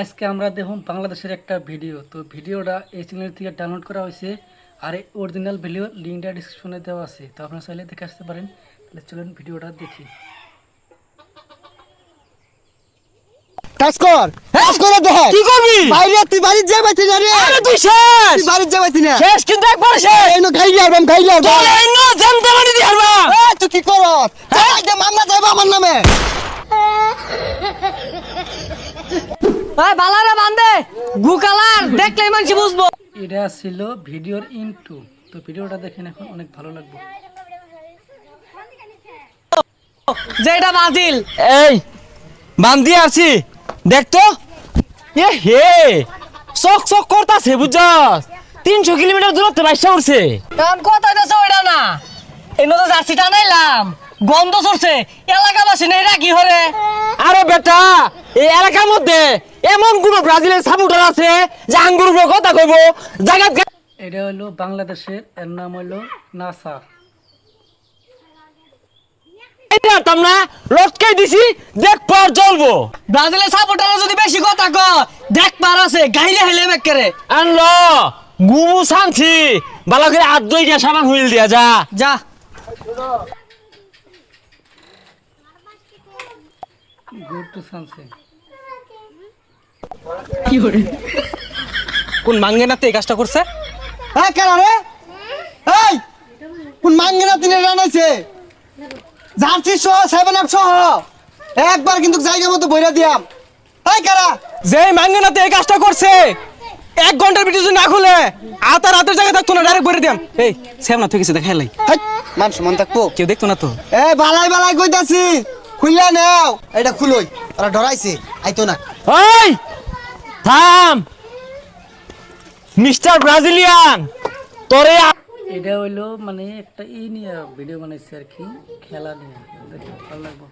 আজকে আমরা দেখুন বাংলাদেশের একটা ভিডিও। তো ভিডিওটা এই চ্যানেল থেকে ডাউনলোড করা হয়েছে, আর এই অরিজিনাল ভিডিও লিঙ্কটা ডিসক্রিপশনে দেওয়া আছে। তো আপনারা চাইলে দেখে আসতে পারেন। তাহলে চলুন ভিডিওটা দেখি। কাজ কর, কাজ করে দেখ। কি করবি? বাইরে তুই বাড়ি যাইবাতি না রে। আরে তুই শেষ। তুই বাড়ি যাইবাতি না। শেষ কিন্তু একবার শেষ। এই নো খাই যাবাম, খাই যাবাম। চল এই নো জানতে পারি দি হারবা। এই তুই কি করছ? চাই দে মামলা যাইবা আমার নামে। এই বালারে বান্দে গু কালার দেখলে মানছি বুঝবো। এটা ছিল ভিডিওর ইন্ট্রো। তো ভিডিওটা দেখেন, এখন অনেক ভালো লাগবে। যেটা বাজিল এই বান্দি আছি দেখ তো। এ হে চক চক করতাছে বুঝছস। 300 কিলোমিটার দূরত্বে বাইসা উঠছে। কারণ কথা হইতাছে ওইটা না, এনো তো জার্সিটা নাইলাম গন্ধ ছড়ছে এলাকাবাসী নেই রাখি হরে। আরে বেটা এই এলাকার মধ্যে এমন কোন ব্রাজিলের সাপোর্টার আছে যে আঙ্গুর উপরে কথা কইব জায়গা। এটা হলো বাংলাদেশের, এর নাম হলো নাসা। জানতাম না লটকাই দিছি দেখ পার জ্বলবো। ব্রাজিলের সাপোর্টার যদি বেশি কথা ক দেখ পার আছে গাইলে হেলে বেকরে আনলো গুমু শান্তি ভালো করে হাত ধুই দিয়া সাবান হুইল দিয়া যা যা। গুড টু সানসে। কি করে কোন মাঙ্গে না এই কাজটা করছে? এই কেন রে? এই কোন মাঙ্গে না তিনে রানাইছে? জার্সি সহ 7 আপ সহ একবার কিন্তু জায়গা মতো বইরা দিয়াম। এই কারা? যে মাঙ্গে না এই কাজটা করছে 1 ঘন্টার ভিডিও যদি না খুলে আতার রাতের জায়গা থাকতো না ডাইরেক্ট বইরে দিয়াম। এই সেম না থেকে গেছে দেখাইলাই হেই মান সম্মান থাকবো। কেউ দেখতো না তো। এই বালাই বালাই কইতাছি খুললা নাও। এটা খুলই, ওরা ডরাইছে আইতো না। ওই থাম মিস্টার ব্রাজিলিয়ান তোরে। এটা হইলো মানে একটা নিয়ে ভিডিও বানাইছে আর কি, খেলা নিয়ে। দেখে ভালো লাগবে।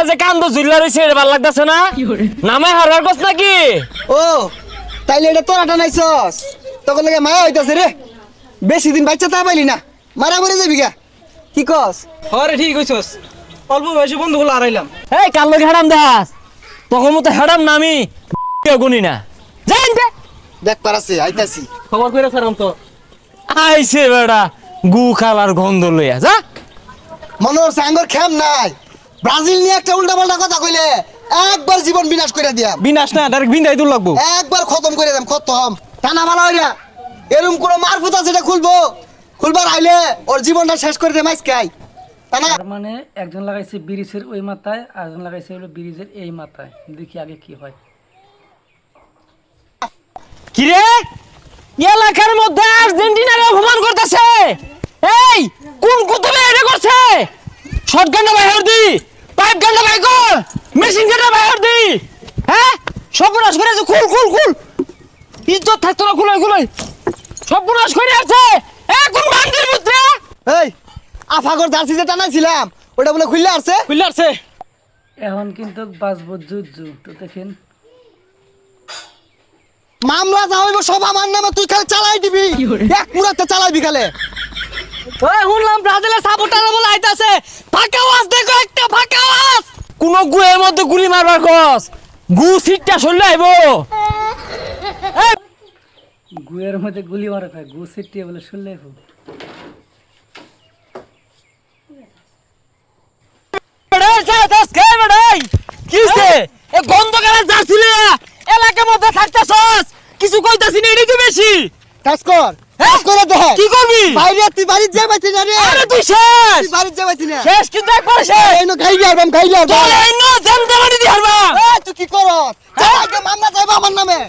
যে কান্দ ঝুল্লা রয়েছে এটা ভালো লাগতেছে না? নামে হারার কস নাকি? ও তাইলে এটা তোরা টানাইছস, তখন লাগে মায়া হইতাছে রে। বেশি দিন বাচ্চা তা পাইলি না, মারা মরে যাবি গা। কি কস? আরে ঠিক কইছস, অল্প বয়সে বন্ধু হলো হারাইলাম। এই কাল লগে হারাম দাস তখন মতো হারাম না আমি গুনি না জান দে। দেখ পারাছে আইতাছি। খবর কইরা ছাড়াম তো আইছে বেড়া গু খালার গন্ধ লইয়া যা। মনোর সাঙ্গর খেম নাই। ব্রাজিল নিয়ে একটা উল্টা পাল্টা কথা কইলে একবার জীবন বিনাশ করে দিয়াম। বিনাশ না ডাইরেক্ট বিন্দাই দূর লাগবো। একবার খতম করে দিলাম, খতম। টানা ভালো হইরা এরকম কোন মারফুত আছে এটা খুলবার আইলে ওর জীবনটা শেষ করে দে মাইসকাই। টানা তার মানে একজন লাগাইছে ব্রিজের ওই মাথায়, আর একজন লাগাইছে হলো ব্রিজের এই মাথায়। দেখি আগে কি হয়। কি রে এলাকার মধ্যে আর্জেন্টিনারে অপমান করতেছে। এই কোন কুতুবে এটা করছে? শটগানটা বাইর দি, পাইপ গানটা বাইর কর, মেশিন গানটা বাইর দি। হ্যাঁ সর্বনাশ করে আছে। খুল খুল খুল, ইজ্জত থাকতো না। খুলাই খুলাই সর্বনাশ করে আছে। কোন বান্দির পুত্র? এই আফাগর জার্সি যে টানাইছিলাম ওটা বলে খুললে আসছে। খুললে আছে। এখন কিন্তু বাজবো জুজু। তো দেখেন, মামলা যা হইব সব আমার নামে, তুই খালি চালাই দিবি। এক মুরাতে চালাইবি খালে। ওই শুনলাম ব্রাজিলের সাপোর্টার বলে আইতাছে। ফাঁকা আওয়াজ দেখো, একটা ফাঁকা আওয়াজ। কোন গুয়ের মধ্যে গুলি মারবার কস গু সিটটা সরলে আইবো। গুয়ের মধ্যে গুলি মারা খায়, গু সিটিয়ে বলে শুনলে খুব। কিছু কইতাছি না, এটাই তো বেশি। কাজ কর, কাজ করে দেখ। কি করবি? বাইরে তুই বাড়ি যাইবাতি না রে। আরে তুই শেষ। তুই বাড়ি যাইবাতি না। শেষ কিন্তু একবার শেষ। এই নো খাই যাবাম, খাই যাবাম। চল এই নো জানতে পারি দি হারবা। এই তুই কি করছ? চালাই দে মামলা যাইবা আমার নামে।